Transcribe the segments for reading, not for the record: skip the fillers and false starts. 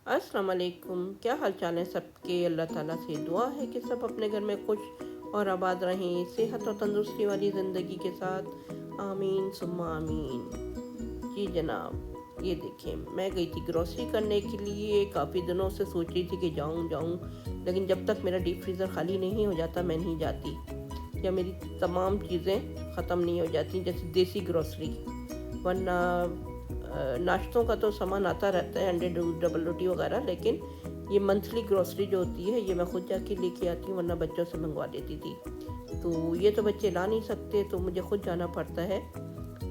अस्सलाम वालेकुम। क्या हाल चाल है सबके। अल्लाह ताला से दुआ है कि सब अपने घर में खुश और आबाद रहें, सेहत और तंदुरुस्ती वाली ज़िंदगी के साथ। आमीन सुम्मा आमीन। जी जनाब, ये देखें, मैं गई थी ग्रॉसरी करने के लिए। काफ़ी दिनों से सोच रही थी कि जाऊँ जाऊँ, लेकिन जब तक मेरा डीप फ्रीज़र ख़ाली नहीं हो जाता मैं नहीं जाती, या मेरी तमाम चीज़ें ख़त्म नहीं हो जाती, जैसे देसी ग्रॉसरी। वरना नाश्तों का तो सामान आता रहता है, अंडे डबल रोटी वगैरह, लेकिन ये मंथली ग्रॉसरी जो होती है ये मैं खुद जाके लेके आती हूँ, वरना बच्चों से मंगवा लेती थी। तो ये तो बच्चे ला नहीं सकते, तो मुझे खुद जाना पड़ता है।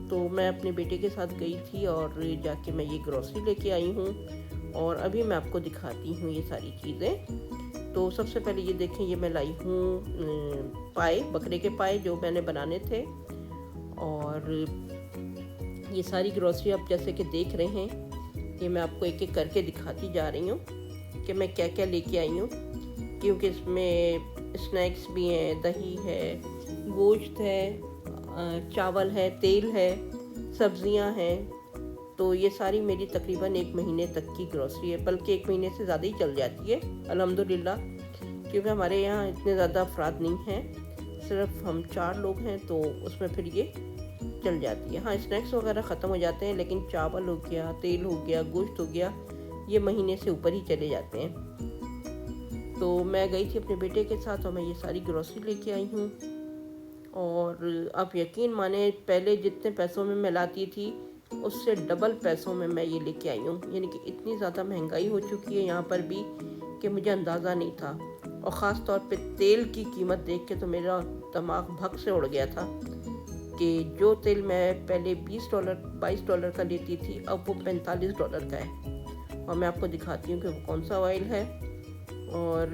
तो मैं अपने बेटे के साथ गई थी और जाके मैं ये ग्रॉसरी लेके आई हूँ, और अभी मैं आपको दिखाती हूँ ये सारी चीज़ें। तो सबसे पहले ये देखें, ये मैं लाई हूँ पाए, बकरे के पाए जो मैंने बनाने थे। और ये सारी ग्रॉसरी आप जैसे कि देख रहे हैं, ये मैं आपको एक एक करके दिखाती जा रही हूँ कि मैं क्या क्या लेके आई हूँ, क्योंकि इसमें स्नैक्स भी हैं, दही है, गोश्त है, चावल है, तेल है, सब्जियां हैं। तो ये सारी मेरी तकरीबन 1 महीने तक की ग्रॉसरी है, बल्कि 1 महीने से ज़्यादा ही चल जाती है अल्हम्दुलिल्लाह, क्योंकि हमारे यहाँ इतने ज़्यादा अफराद नहीं हैं, सिर्फ हम 4 लोग हैं, तो उसमें फिर ये चल जाती है। हाँ, स्नैक्स वगैरह ख़त्म हो जाते हैं, लेकिन चावल हो गया, तेल हो गया, गोश्त हो गया, ये महीने से ऊपर ही चले जाते हैं। तो मैं गई थी अपने बेटे के साथ और मैं ये सारी ग्रॉसरी लेके आई हूँ। और आप यकीन माने, पहले जितने पैसों में मैं लाती थी उससे डबल पैसों में मैं ये लेके आई हूँ। यानी कि इतनी ज़्यादा महंगाई हो चुकी है यहाँ पर भी कि मुझे अंदाज़ा नहीं था। और ख़ास तौर पे तेल की कीमत देख के तो मेरा दिमाग भग से उड़ गया था कि जो तेल मैं पहले $20 $22 का लेती थी, अब वो $45 का है। और मैं आपको दिखाती हूँ कि वो कौन सा ऑयल है। और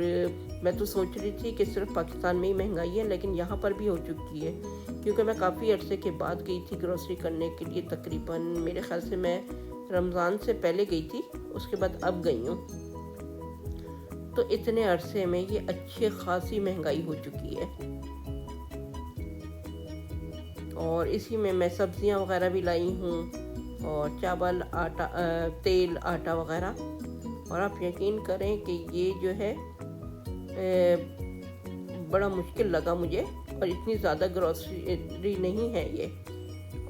मैं तो सोच रही थी कि सिर्फ पाकिस्तान में ही महंगाई है, लेकिन यहाँ पर भी हो चुकी है, क्योंकि मैं काफ़ी अरसे के बाद गई थी ग्रॉसरी करने के लिए। तकरीबन मेरे ख्याल से मैं रमज़ान से पहले गई थी, उसके बाद अब गई हूँ। तो इतने अरसे में ये अच्छी खासी महंगाई हो चुकी है। और इसी में मैं सब्जियां वगैरह भी लाई हूँ, और चावल, आटा, तेल, आटा वगैरह। और आप यकीन करें कि ये जो है बड़ा मुश्किल लगा मुझे, और इतनी ज़्यादा ग्रॉसरी नहीं है ये।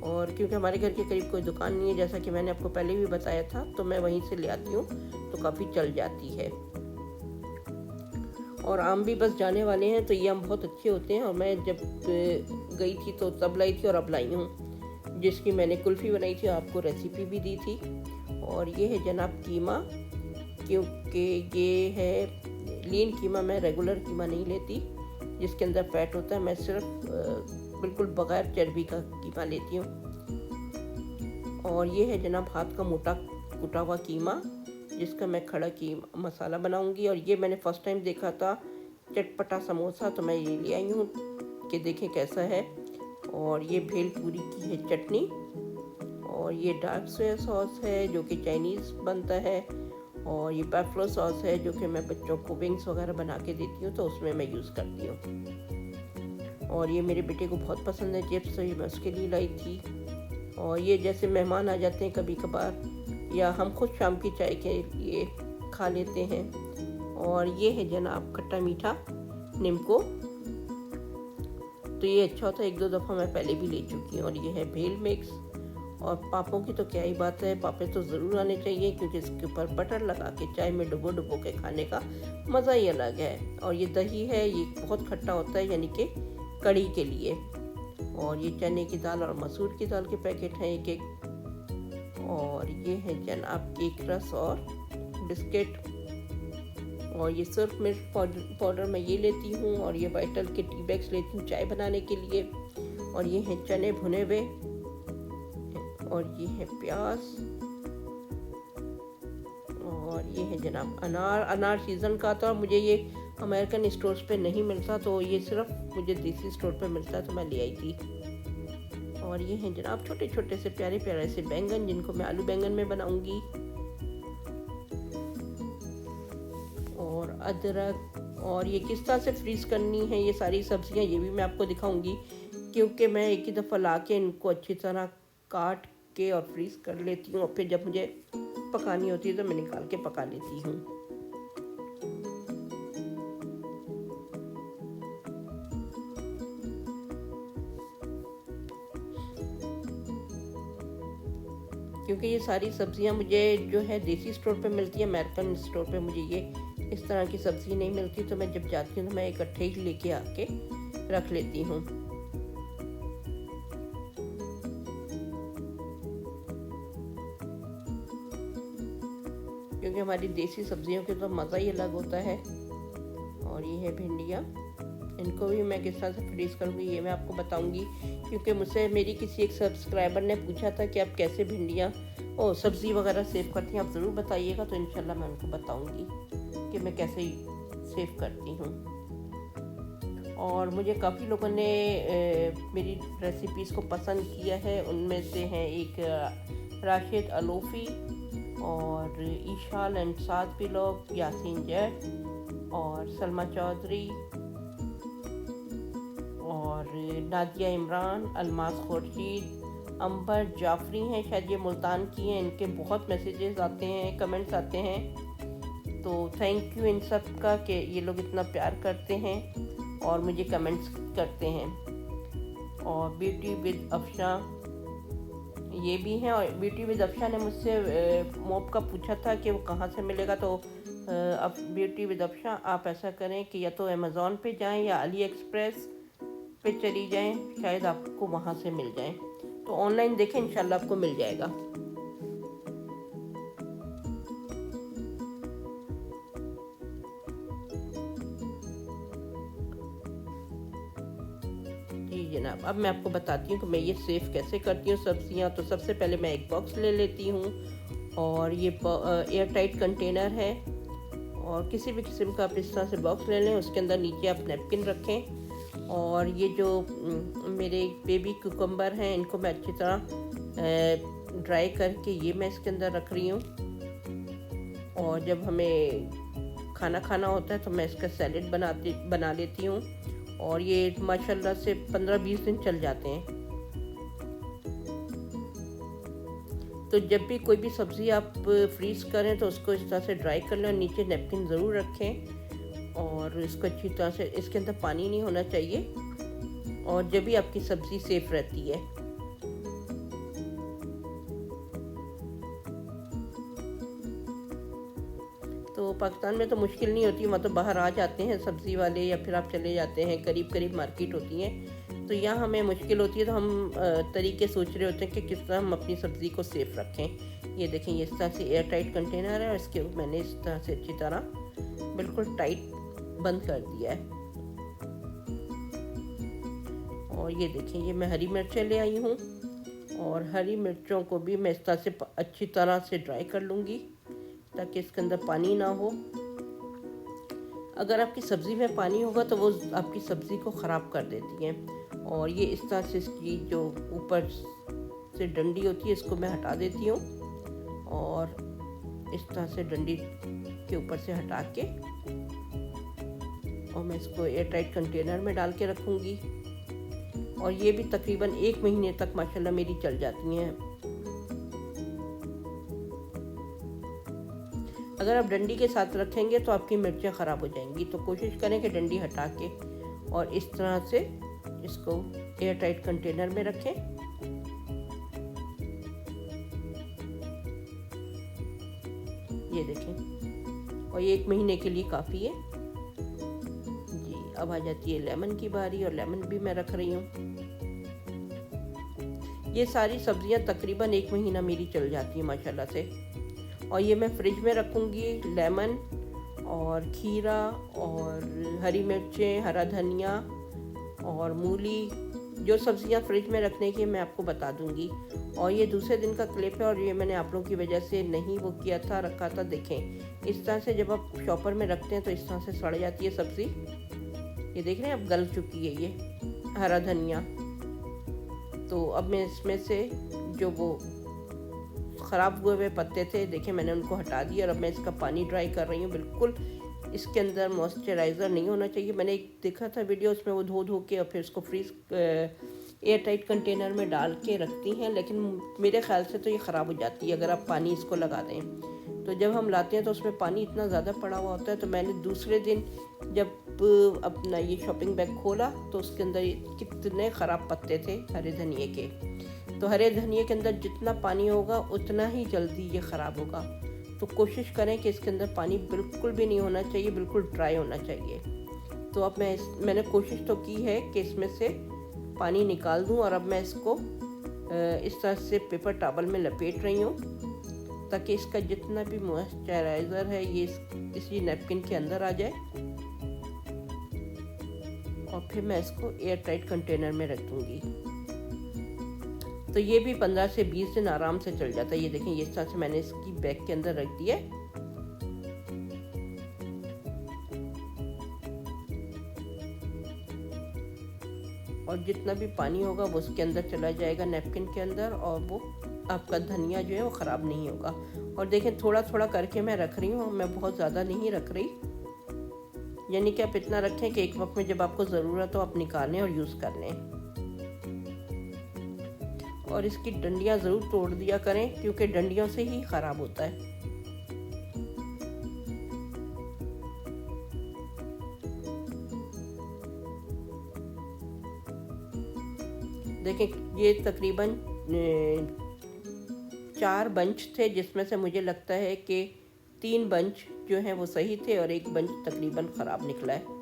और क्योंकि हमारे घर के करीब कोई दुकान नहीं है, जैसा कि मैंने आपको पहले भी बताया था, तो मैं वहीं से ले आती हूँ, तो काफ़ी चल जाती है। और आम भी बस जाने वाले हैं, तो ये आम बहुत अच्छे होते हैं, और मैं जब गई थी तो तब लाई थी और अब लाई हूँ, जिसकी मैंने कुल्फ़ी बनाई थी, आपको रेसिपी भी दी थी। और ये है जनाब कीमा, क्योंकि ये है लीन कीमा, मैं रेगुलर कीमा नहीं लेती जिसके अंदर फैट होता है, मैं सिर्फ बिल्कुल बग़ैर चर्बी का कीमा लेती हूँ। और ये है जनाब हाथ का मोटा कुटा हुआ कीमा, जिसका मैं खड़ा की मसाला बनाऊंगी। और ये मैंने फ़र्स्ट टाइम देखा था चटपटा समोसा, तो मैं ये ले आई हूँ कि देखें कैसा है। और ये भेलपूरी की है चटनी, और ये डार्क सोया सॉस है जो कि चाइनीज़ बनता है, और ये पैफ्लो सॉस है जो कि मैं बच्चों को विंग्स वगैरह बना के देती हूँ, तो उसमें मैं यूज़ करती हूँ। और ये मेरे बेटे को बहुत पसंद है चिप्स, तो ये मैं उसके लिए लाई थी। और ये जैसे मेहमान आ जाते हैं कभी कभार, या हम खुद शाम की चाय के लिए खा लेते हैं। और ये है जनाब खट्टा मीठा निम्को, तो ये अच्छा होता है, 1-2 दफ़ा मैं पहले भी ले चुकी हूँ। और ये है भेल मिक्स। और पापों की तो क्या ही बात है, पापे तो ज़रूर आने चाहिए, क्योंकि इसके ऊपर बटर लगा के चाय में डुबो डुबो के खाने का मज़ा ही अलग है। और ये दही है, ये बहुत खट्टा होता है, यानी कि कढ़ी के लिए। और ये चने की दाल और मसूर की दाल के पैकेट हैं एक एक। और ये है जनाब केक रस और बिस्किट। और ये सिर्फ मिर्च पाउडर मैं ये लेती हूँ। और ये वाइटल के टी बैग्स लेती हूँ चाय बनाने के लिए। और ये हैं चने भुने हुए। और ये है प्याज। और ये है जनाब अनार। अनार सीज़न का था, मुझे ये अमेरिकन स्टोर्स पे नहीं मिलता, तो ये सिर्फ मुझे देसी स्टोर पे मिलता है, तो मैं ले आई थी। और ये हैं जनाब छोटे छोटे से प्यारे प्यारे से बैंगन, जिनको मैं आलू बैंगन में बनाऊंगी। और अदरक। और ये किस तरह से फ्रीज़ करनी है ये सारी सब्जियां, ये भी मैं आपको दिखाऊंगी, क्योंकि मैं एक ही दफ़ा ला के इनको अच्छी तरह काट के और फ्रीज़ कर लेती हूँ। और फिर जब मुझे पकानी होती है तो मैं निकाल के पका लेती हूँ। क्योंकि ये सारी सब्जियां मुझे जो है देसी स्टोर पे मिलती है, अमेरिकन स्टोर पे मुझे ये इस तरह की सब्ज़ी नहीं मिलती, तो मैं जब जाती हूँ तो मैं इकट्ठे ही लेके आके रख लेती हूँ। क्योंकि हमारी देसी सब्जियों के तो मज़ा ही अलग होता है। और ये है भिंडियाँ, इनको भी मैं किस तरह से फ्रीज़ करूँगी ये मैं आपको बताऊँगी। क्योंकि मुझसे मेरी किसी एक सब्सक्राइबर ने पूछा था कि आप कैसे भिंडियाँ सब्ज़ी वगैरह सेव करती हैं, आप ज़रूर बताइएगा। तो इंशाल्लाह मैं उनको बताऊँगी कि मैं कैसे सेव करती हूँ। और मुझे काफ़ी लोगों ने मेरी रेसिपीज़ को पसंद किया है। उनमें से हैं एक राशिद अलोफ़ी और ईशाल एंड साद भी लोग, यासीन जैद और सलमा चौधरी और नादिया इमरान, अलमास खुर्शीद, अंबर जाफरी हैं, शायद ये मुल्तान की हैं। इनके बहुत मैसेजेस आते हैं, कमेंट्स आते हैं, तो थैंक यू इन सब का कि ये लोग इतना प्यार करते हैं और मुझे कमेंट्स करते हैं। और ब्यूटी विद अफशा ये भी हैं। और ब्यूटी विद अफशा ने मुझसे मोप का पूछा था कि वो कहाँ से मिलेगा, तो अब ब्यूटी विद अफशा आप ऐसा करें कि या तो अमेज़ॉन पे जाएं या अली एक्सप्रेस पे चली जाएं, शायद आपको वहाँ से मिल जाएं। तो ऑनलाइन देखें, इंशाल्लाह आपको मिल जाएगा। जी जनाब, अब मैं आपको बताती हूँ कि मैं ये सेव कैसे करती हूँ सब्जियाँ। तो सबसे पहले मैं एक बॉक्स ले लेती हूँ और ये एयर टाइट कंटेनर है, और किसी भी किस्म का आप इस तरह से बॉक्स ले लें। उसके अंदर नीचे आप नैपकिन रखें, और ये जो मेरे बेबी कुकम्बर हैं इनको मैं अच्छी तरह ड्राई करके ये मैं इसके अंदर रख रही हूँ। और जब हमें खाना खाना होता है तो मैं इसका सैलेड बना लेती हूँ, और ये माशाल्लाह से 15-20 दिन चल जाते हैं। तो जब भी कोई भी सब्ज़ी आप फ्रीज़ करें तो उसको इस तरह से ड्राई कर लें, और नीचे नैपकिन ज़रूर रखें, और इसको अच्छी तरह से, इसके अंदर पानी नहीं होना चाहिए, और जब भी आपकी सब्ज़ी सेफ रहती है। तो पाकिस्तान में तो मुश्किल नहीं होती, वहाँ तो बाहर आ जाते हैं सब्ज़ी वाले, या फिर आप चले जाते हैं, करीब करीब मार्केट होती हैं। तो यहाँ हमें मुश्किल होती है, तो हम तरीके सोच रहे होते हैं कि किस तरह हम अपनी सब्ज़ी को सेफ रखें। ये देखें, ये इस तरह से एयर टाइट कंटेनर है, और इसके मैंने इस तरह से अच्छी तरह बिल्कुल टाइट बंद कर दिया है। और ये देखें, ये मैं हरी मिर्चें ले आई हूँ, और हरी मिर्चों को भी मैं इस तरह से अच्छी तरह से ड्राई कर लूँगी ताकि इसके अंदर पानी ना हो। अगर आपकी सब्ज़ी में पानी होगा तो वो आपकी सब्ज़ी को ख़राब कर देती हैं। और ये इस तरह से इसकी जो ऊपर से डंडी होती है इसको मैं हटा देती हूँ, और इस तरह से डंडी के ऊपर से हटा के, और मैं इसको एयर टाइट कंटेनर में डाल के रखूँगी। और ये भी तकरीबन 1 महीने तक माशाल्लाह मेरी चल जाती हैं। अगर आप डंडी के साथ रखेंगे तो आपकी मिर्चें ख़राब हो जाएंगी, तो कोशिश करें कि डंडी हटा के और इस तरह से इसको एयर टाइट कंटेनर में रखें। ये देखें, और ये 1 महीने के लिए काफ़ी है जी। अब आ जाती है लेमन की बारी, और लेमन भी मैं रख रही हूँ। ये सारी सब्जियां तकरीबन 1 महीना मेरी चल जाती है माशाल्लाह से। और ये मैं फ्रिज में रखूँगी, लेमन और खीरा और हरी मिर्चें, हरा धनिया और मूली, जो सब्जियां फ्रिज में रखने की मैं आपको बता दूंगी। और ये दूसरे दिन का क्लिप है, और ये मैंने आप लोगों की वजह से नहीं वो किया था, रखा था। देखें, इस तरह से जब आप शॉपर में रखते हैं तो इस तरह से सड़ जाती है सब्ज़ी। ये देख रहे हैं, अब गल चुकी है ये हरा धनिया। तो अब मैं इसमें से जो वो ख़राब हुए हुए पत्ते थे, देखें मैंने उनको हटा दिया, और अब मैं इसका पानी ड्राई कर रही हूँ। बिल्कुल इसके अंदर मॉइस्चराइज़र नहीं होना चाहिए। मैंने एक देखा था वीडियो, उसमें वो धो के और फिर उसको फ्रीज़ एयर टाइट कंटेनर में डाल के रखती हैं, लेकिन मेरे ख्याल से तो ये ख़राब हो जाती है अगर आप पानी इसको लगा दें। तो जब हम लाते हैं तो उसमें पानी इतना ज़्यादा पड़ा हुआ होता है, तो मैंने दूसरे दिन जब अपना ये शॉपिंग बैग खोला तो उसके अंदर कितने ख़राब पत्ते थे हरे धनिए के। तो हरे धनिए के अंदर जितना पानी होगा उतना ही जल्दी ये ख़राब होगा। तो कोशिश करें कि इसके अंदर पानी बिल्कुल भी नहीं होना चाहिए, बिल्कुल ड्राई होना चाहिए। तो अब मैंने कोशिश तो की है कि इसमें से पानी निकाल दूं, और अब मैं इसको इस तरह से पेपर टॉवल में लपेट रही हूँ ताकि इसका जितना भी मॉइस्चराइज़र है ये इसी नैपकिन के अंदर आ जाए। और फिर मैं इसको एयर टाइट कंटेनर में रख दूँगी। तो ये भी 15 से 20 दिन आराम से चल जाता है। ये देखें, ये इस तरह से मैंने इसकी बैग के अंदर रख दिया है। और जितना भी पानी होगा वो उसके अंदर चला जाएगा नैपकिन के अंदर, और वो आपका धनिया जो है वो ख़राब नहीं होगा। और देखें, थोड़ा थोड़ा करके मैं रख रही हूँ, मैं बहुत ज़्यादा नहीं रख रही। यानी कि आप इतना रखें कि एक वक्त में जब आपको ज़रूरत हो आप निकालें और यूज़ कर लें। और इसकी डंडियाँ ज़रूर तोड़ दिया करें, क्योंकि डंडियों से ही ख़राब होता है। देखें, ये तकरीबन 4 बंच थे, जिसमें से मुझे लगता है कि 3 बंच जो हैं वो सही थे और 1 बंच तकरीबन ख़राब निकला है।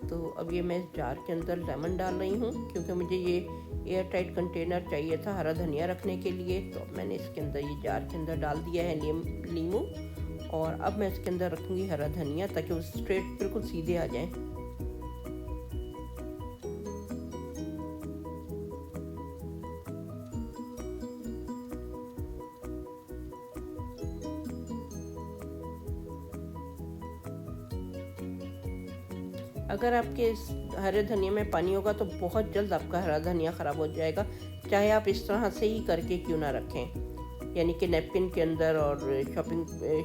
तो अब ये मैं इस जार के अंदर लेमन डाल रही हूँ, क्योंकि मुझे ये एयर टाइट कंटेनर चाहिए था हरा धनिया रखने के लिए। तो मैंने इसके अंदर ये जार के अंदर डाल दिया है नींबू, और अब मैं इसके अंदर रखूँगी हरा धनिया ताकि वो स्ट्रेट बिल्कुल सीधे आ जाएं। अगर आपके इस हरे धनिया में पानी होगा तो बहुत जल्द आपका हरा धनिया ख़राब हो जाएगा, चाहे आप इस तरह से ही करके क्यों ना रखें। यानी कि नैपकिन के अंदर और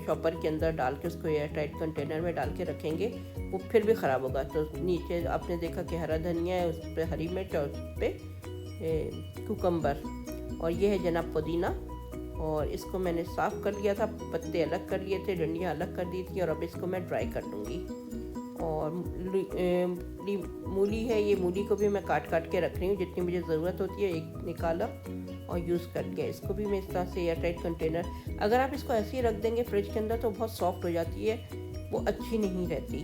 शॉपर के अंदर डाल के उसको एयर टाइट कंटेनर में डाल के रखेंगे, वो फिर भी ख़राब होगा। तो नीचे आपने देखा कि हरा धनिया है, उस पर हरी मिर्च और उस पर कुकम्बर, और ये है जनाब पुदीना। और इसको मैंने साफ़ कर लिया था, पत्ते अलग कर लिए थे, डंडियाँ अलग कर दी थी, और अब इसको मैं ड्राई कर लूँगी। और मूली है, ये मूली को भी मैं काट काट के रख रही हूँ, जितनी मुझे ज़रूरत होती है। एक निकाला और यूज़ कर लिया। इसको भी मैं इस तरह से एयर टाइट कंटेनर, अगर आप इसको ऐसे ही रख देंगे फ्रिज के अंदर तो बहुत सॉफ्ट हो जाती है, वो अच्छी नहीं रहती।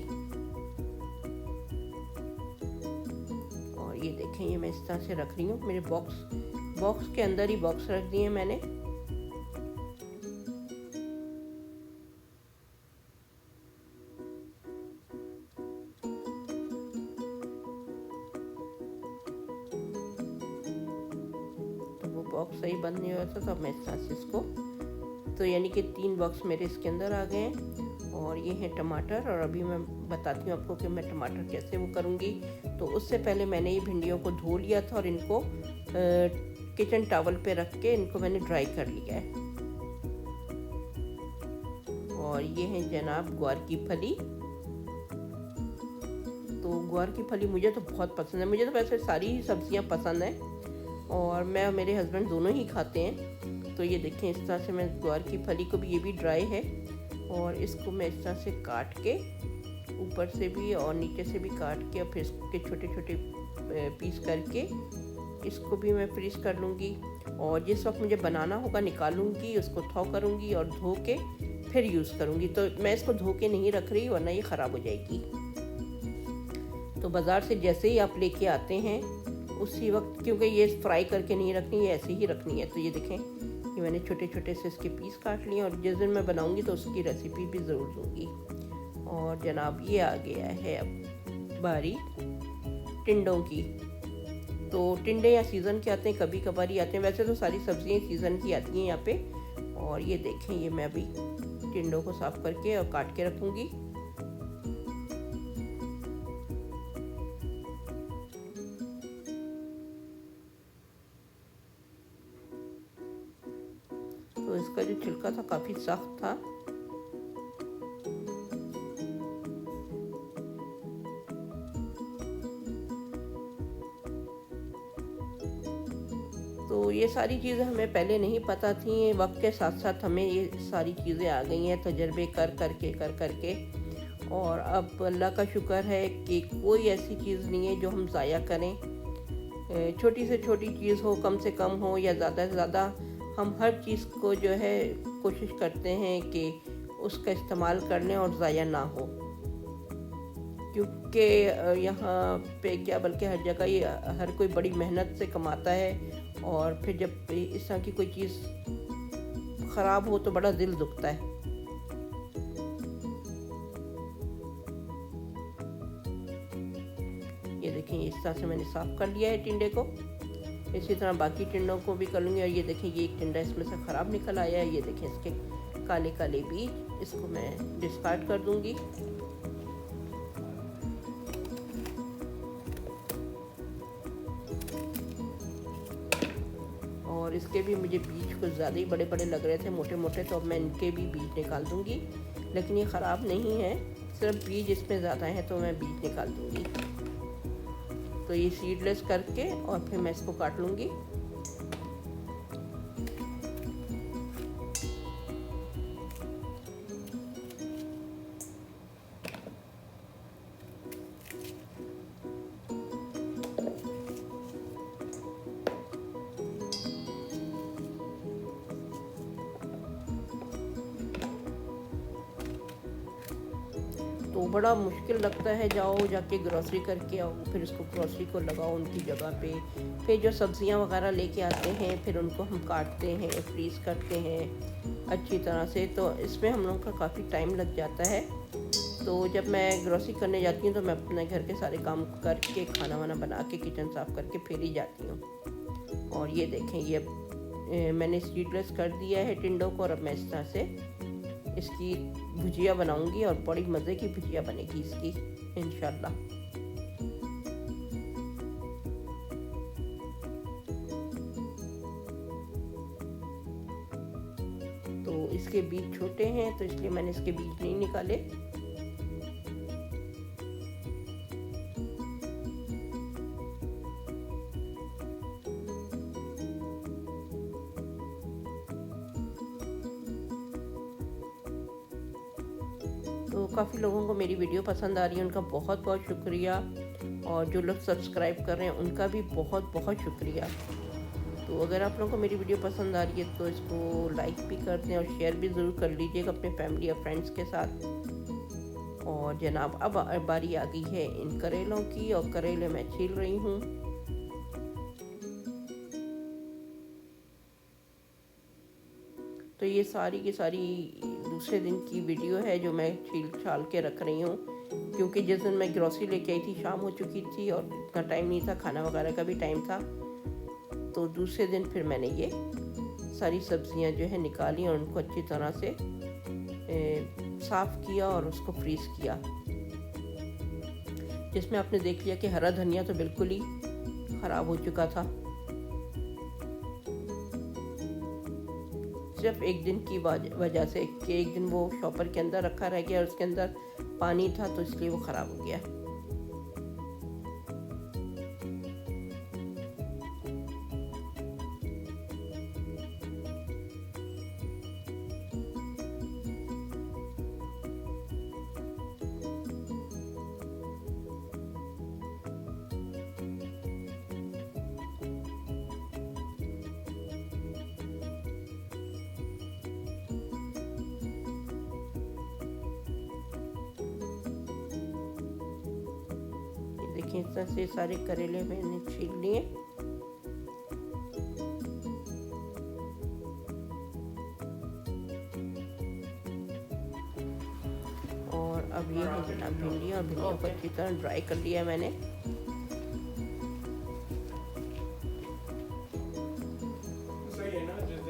और ये देखें, ये मैं इस तरह से रख रही हूँ। मेरे बॉक्स के अंदर ही बॉक्स रख दिए मैंने। बॉक्स सही बंद नहीं हो रहा था, तो अब मैं इस तरह से इसको, तो यानी कि 3 बॉक्स मेरे इसके अंदर आ गए हैं। और ये हैं टमाटर, और अभी मैं बताती हूँ आपको कि मैं टमाटर कैसे वो करूँगी। तो उससे पहले मैंने ये भिंडियों को धो लिया था और इनको किचन टॉवल पे रख के इनको मैंने ड्राई कर लिया है। और ये है जनाब ग्वार की फली। तो ग्वार की फली मुझे तो बहुत पसंद है। मुझे तो वैसे सारी ही सब्जियाँ पसंद हैं, और मैं और मेरे हस्बैंड दोनों ही खाते हैं। तो ये देखें, इस तरह से मैं ग्वार की फली को भी, ये भी ड्राई है, और इसको मैं इस तरह से काट के ऊपर से भी और नीचे से भी काट के, और फिर इसके छोटे छोटे पीस करके इसको भी मैं फ्रीज कर लूँगी। और जिस वक्त मुझे बनाना होगा निकालूँगी, उसको थौ करूँगी और धो के फिर यूज़ करूँगी। तो मैं इसको धो के नहीं रख रही, वरना ये ख़राब हो जाएगी। तो बाज़ार से जैसे ही आप लेके आते हैं उसी वक्त, क्योंकि ये फ्राई करके नहीं रखनी है, ऐसे ही रखनी है। तो ये देखें, ये मैंने छोटे छोटे से इसके पीस काट लिए, और जिस दिन मैं बनाऊंगी तो उसकी रेसिपी भी ज़रूर दूंगी। और जनाब ये आ गया है अब बारी टिंडों की। तो टिंडे या सीज़न के आते हैं, कभी कभार ही आते हैं, वैसे तो सारी सब्जियां सीज़न की आती हैं यहाँ पे। और ये देखें, ये मैं अभी टिंडों को साफ़ करके और काट के रखूँगी। तो इसका जो छिलका था काफ़ी सख्त था, तो ये सारी चीज़ें हमें पहले नहीं पता थी, वक्त के साथ साथ हमें ये सारी चीज़ें आ गई हैं तजर्बे कर करके। और अब अल्लाह का शुक्र है कि कोई ऐसी चीज़ नहीं है जो हम ज़ाया करें। छोटी से छोटी चीज़ हो, कम से कम हो या ज़्यादा से ज़्यादा, हम हर चीज़ को जो है कोशिश करते हैं कि उसका इस्तेमाल कर लें और ज़ाया ना हो। क्योंकि यहाँ पे क्या बल्कि हर जगह ये हर कोई बड़ी मेहनत से कमाता है, और फिर जब इस तरह की कोई चीज़ ख़राब हो तो बड़ा दिल दुखता है। ये देखें, इस तरह से मैंने साफ़ कर लिया है टिंडे को। इसी तरह बाकी टिंडों को भी कर लूँगी। और ये देखें, ये एक टिंडा इसमें से ख़राब निकल आया है। ये देखें इसके काले काले बीज, इसको मैं डिस्कार्ड कर दूँगी। और इसके भी मुझे बीज कुछ ज़्यादा ही बड़े बड़े लग रहे थे, मोटे मोटे, तो अब मैं इनके भी बीज निकाल दूँगी। लेकिन ये ख़राब नहीं है, सिर्फ बीज इसमें ज़्यादा हैं तो मैं बीज निकाल दूँगी। तो ये सीडलेस करके और फिर मैं इसको काट लूँगी। तो बड़ा मुश्किल लगता है, जाओ जाके ग्रोसरी करके आओ, फिर उसको ग्रोसरी को लगाओ उनकी जगह पे, फिर जो सब्जियां वगैरह लेके आते हैं फिर उनको हम काटते हैं, फ्रीज़ करते हैं अच्छी तरह से। तो इसमें हम लोगों का काफ़ी टाइम लग जाता है। तो जब मैं ग्रोसरी करने जाती हूँ तो मैं अपने घर के सारे काम करके, खाना वाना बना के, किचन साफ़ करके फिर ही जाती हूँ। और ये देखें, ये मैंने सीडलेस कर दिया है टिंडों को, और अब मैं इस तरह से इसकी भुजिया बनाऊंगी और बड़ी मज़े की भुजिया बनेगी इसकी इंशाल्लाह। तो इसके बीज छोटे हैं तो इसलिए मैंने इसके बीज नहीं निकाले। तो काफ़ी लोगों को मेरी वीडियो पसंद आ रही है, उनका बहुत बहुत शुक्रिया। और जो लोग सब्सक्राइब कर रहे हैं उनका भी बहुत बहुत शुक्रिया। तो अगर आप लोगों को मेरी वीडियो पसंद आ रही है तो इसको लाइक भी कर दें और शेयर भी ज़रूर कर लीजिएगा अपने फैमिली और फ्रेंड्स के साथ। और जनाब, अब बारी आ गई है इन करेलों की, और करेले मैं छील रही हूँ। तो ये सारी की सारी दूसरे दिन की वीडियो है जो मैं छील छाल के रख रही हूँ, क्योंकि जिस दिन मैं ग्रोसरी लेके आई थी शाम हो चुकी थी और इतना टाइम नहीं था, खाना वगैरह का भी टाइम था। तो दूसरे दिन फिर मैंने ये सारी सब्जियां जो है निकाली और उनको अच्छी तरह से साफ़ किया और उसको फ्रीज़ किया। जिसमें आपने देख लिया कि हरा धनिया तो बिल्कुल ही ख़राब हो चुका था, सिर्फ एक दिन की वजह से कि एक दिन वो शॉपर के अंदर रखा रह गया और उसके अंदर पानी था, तो इसलिए वो ख़राब हो गया। देखिए, इस तरह से सारे करेले मैंने छील लिए। और अब ये है जनाब भिंडियाँ, और भिंडियों को अच्छी तरह ड्राई कर लिया है मैंने।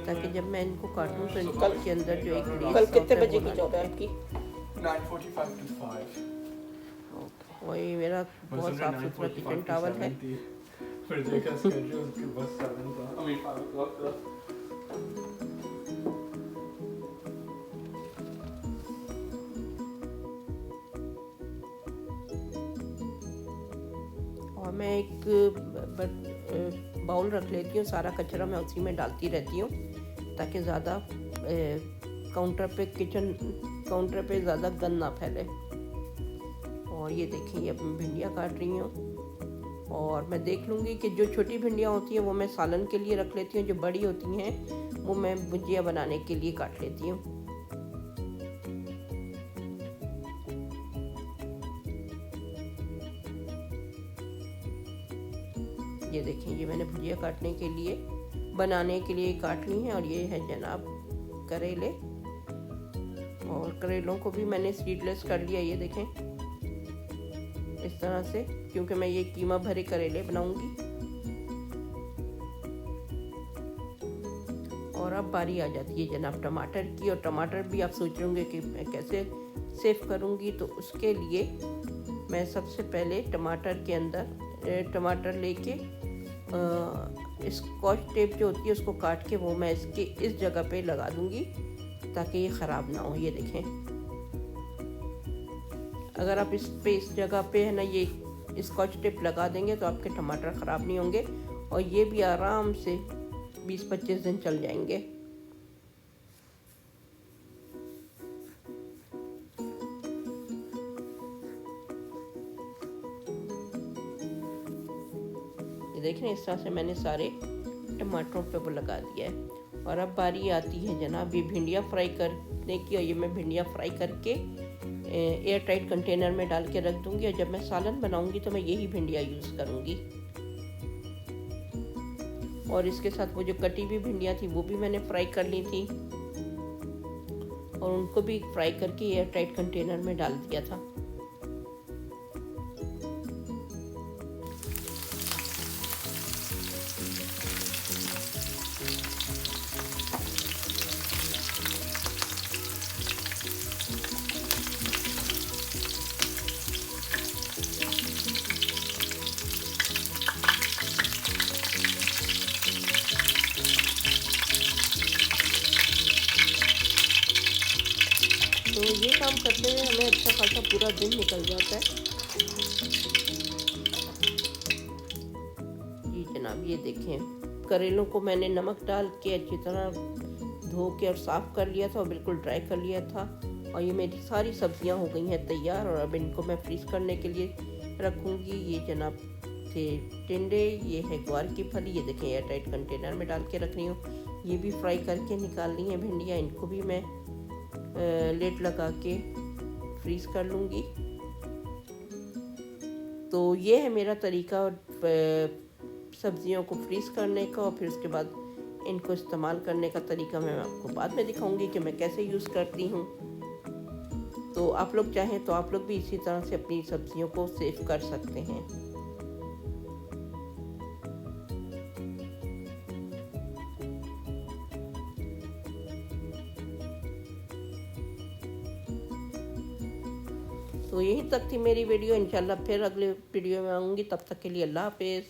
ताकि जब मैं इनको काटूँ तो इनके अंदर जो एक कल कितने बजे की जॉब है आपकी? 9:45 to 5. वही मेरा बहुत साफ सुथरा किचन टावल है। फिर देखा स्केड्यूल कि बस 7 था, I mean 5 o'clock था। और मैं एक बाउल रख लेती हूँ, सारा कचरा मैं उसी में डालती रहती हूँ ताकि ज़्यादा किचन काउंटर पे ज़्यादा गंद ना फैले। और ये देखें, ये अब मैं भिंडियाँ काट रही हूँ और मैं देख लूँगी कि जो छोटी भिंडियाँ होती हैं वो मैं सालन के लिए रख लेती हूँ, जो बड़ी होती हैं वो मैं भुजिया बनाने के लिए काट लेती हूँ। ये देखें, ये मैंने भुजिया काटने के लिए बनाने के लिए काट ली हैं। और ये है जनाब करेले, और करेलों को भी मैंने सीडलेस कर लिया, ये देखें इस तरह से, क्योंकि मैं ये कीमा भरे करेले बनाऊंगी। और अब बारी आ जाती है जनाब टमाटर की, और टमाटर भी आप सोच रहे होंगे कि मैं कैसे सेव करूंगी। तो उसके लिए मैं सबसे पहले टमाटर के अंदर टमाटर लेके स्कॉच टेप जो होती है उसको काट के वो मैं इसके इस जगह पे लगा दूंगी ताकि ये ख़राब ना हो। ये देखें, अगर आप इस जगह पे है ना ये स्कॉच टेप लगा देंगे तो आपके टमाटर ख़राब नहीं होंगे और ये भी आराम से 20-25 दिन चल जाएंगे। ये देखें, इस तरह से मैंने सारे टमाटरों पे वो लगा दिया है। और अब बारी आती है जनाब ये भिंडियाँ फ्राई करने की, और ये मैं भिंडियाँ फ्राई करके एयर टाइट कंटेनर में डाल के रख दूंगी। और जब मैं सालन बनाऊंगी तो मैं यही भिंडियाँ यूज़ करूंगी। और इसके साथ वो जो कटी हुई भिंडियाँ थी वो भी मैंने फ्राई कर ली थी और उनको भी फ्राई करके एयर टाइट कंटेनर में डाल दिया था। तो ये काम करते हुए हमें अच्छा खासा पूरा दिन निकल जाता है। जी जनाब, ये देखें, करेलों को मैंने नमक डाल के अच्छी तरह धो के और साफ़ कर लिया था और बिल्कुल ड्राई कर लिया था। और ये मेरी सारी सब्जियां हो गई हैं तैयार, और अब इनको मैं फ्रीज़ करने के लिए रखूँगी। ये जनाब थे टिंडे, ये है ग्वार की फली, ये देखें एयर टाइट कंटेनर में डाल के रख रही हूँ। ये भी फ्राई करके निकाल ली हैं भिंडियाँ, इनको भी मैं लेट लगा के फ्रीज़ कर लूँगी। तो ये है मेरा तरीका सब्जियों को फ्रीज़ करने का, और फिर उसके बाद इनको इस्तेमाल करने का तरीका मैं आपको बाद में दिखाऊंगी कि मैं कैसे यूज़ करती हूँ। तो आप लोग चाहें तो आप लोग भी इसी तरह से अपनी सब्जियों को सेव कर सकते हैं। तो यही तक थी मेरी वीडियो। इंशाल्लाह फिर अगले वीडियो में आऊँगी, तब तक के लिए अल्लाह हाफिज़।